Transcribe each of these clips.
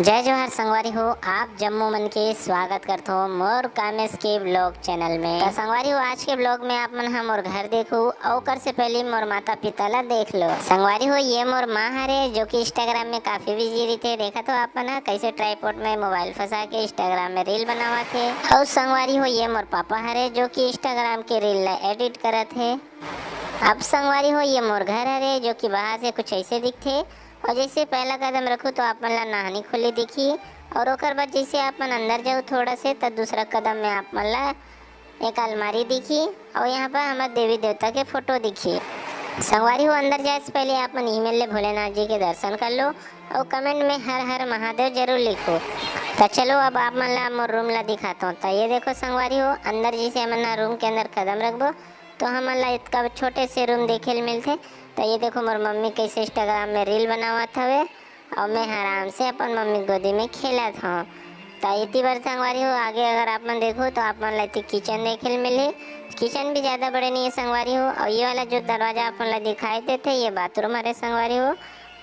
जय जोहार संगवारी हो। आप जम्मू मन के स्वागत करते हो मोर कामेश के ब्लॉग चैनल में। तो संगवारी हो, आज के ब्लॉग में आप मन हम मोर घर देखो और कर से पहले मोर माता पिता ला देख लो। संगवारी हो, ये मोर माँ हरे जो कि इंस्टाग्राम में काफी बिजी रहते। देखा तो आप मन कैसे ट्राइपॉड में मोबाइल फंसा के इंस्टाग्राम में रील बनावा थे। और संगवारी हो, ये मोर पापा हरे जो कि इंस्टाग्राम के रील ला एडिट करत है। अब संगवारी हो, ये मोर घर हरे जो कि बाहर से कुछ ऐसे दिखते। और जैसे पहला कदम रखो तो आप मन ला नहानी खुली दिखी। और ओकर बाद जैसे आप मन अंदर जाओ थोड़ा से तो दूसरा कदम में आप मन ला एक अलमारी दिखी। और यहाँ पर हमारे देवी देवता के फोटो दिखी। संगवारी हो, अंदर जाए से पहले आप मन ईमेल ले भोलेनाथ जी के दर्शन कर लो और कमेंट में हर हर महादेव जरूर लिखो। तो चलो अब आप मन ला मोर रूम ला दिखाता हूँ। तो ये देखो संगवारी हो, अंदर जैसे हमन रूम के अंदर कदम रखबो तो हमन ला इतना छोटे से रूम देखे ले मिलते। तो ये देखो मोर मम्मी कैसे इंस्टाग्राम में रील बनावत हवे और मैं आराम से अपन मम्मी गोदी में खेलत हूँ। तो इतनी बार संगवारी हो, आगे अगर आप मन देखो तो आप मन ला किचन देखे ले मिले। किचन भी ज़्यादा बड़े नहीं है संगवारी हो। और ये वाला जो दरवाज़ा आप मन ला दिखाई देते ये बाथरूम हरे संगवारी हो।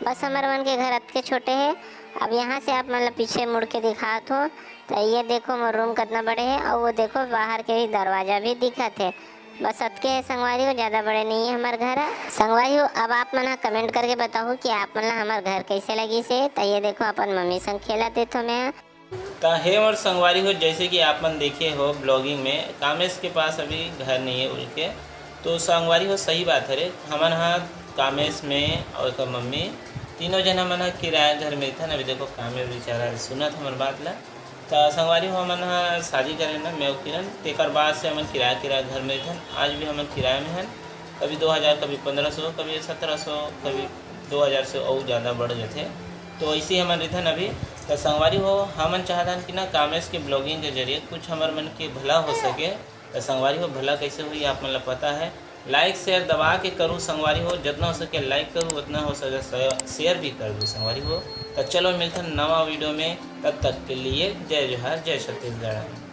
बस हमारे मन के घर अतके छोटे है। अब यहाँ से आप मन ला पीछे मुड़ के दिखात हो तो ये देखो मोर रूम कितना बड़े है। और वो देखो बाहर के भी दरवाज़ा भी दिखत है। बस अतके है संगवारी हो, ज़्यादा बड़े नहीं है हमारे घर। संगवारी हो, अब आप मन कमेंट करके बताओ कि आप मन हमारे घर कैसे लगी से। तो ये देखो अपन मम्मी संग खेला देते मैं। तो हे और संगवारी हो, जैसे कि आप मन देखे हो ब्लॉगिंग में कामेश के पास अभी घर नहीं है उनके। तो संगवारी हो, सही बात है रे। हमन हाँ कामेश में और एक मम्मी तीनों जन हमन किराया घर में था ना। अभी देखो कामेश बेचारा सुनत हमार बात ला। तो संगवारी हो, हमन शादी करे ना मैं किरण तेकर बाद से हमन किराया घर में थे। आज भी हमन किराए में हैं। कभी 2000, कभी 1500, कभी 1700, कभी 2000 से और ज़्यादा बढ़ जाते। तो ऐसे ही हमन रहते अभी। तो संगवारी हो, हमन चाहता कि ना कामेश के ब्लॉगिंग के जरिए कुछ हमारे मन के भला हो सके। तो संगवारी हो, भला कैसे हुई आप मन ला पता है। लाइक शेयर दबा के करूँ संगवारी हो, जितना हो सके लाइक करूँ, उतना हो सके शेयर भी कर दूँ संगवारी हो। तो चलो मिलते हैं नवा वीडियो में, तब तक के लिए जय जोहार, जय छत्तीसगढ़।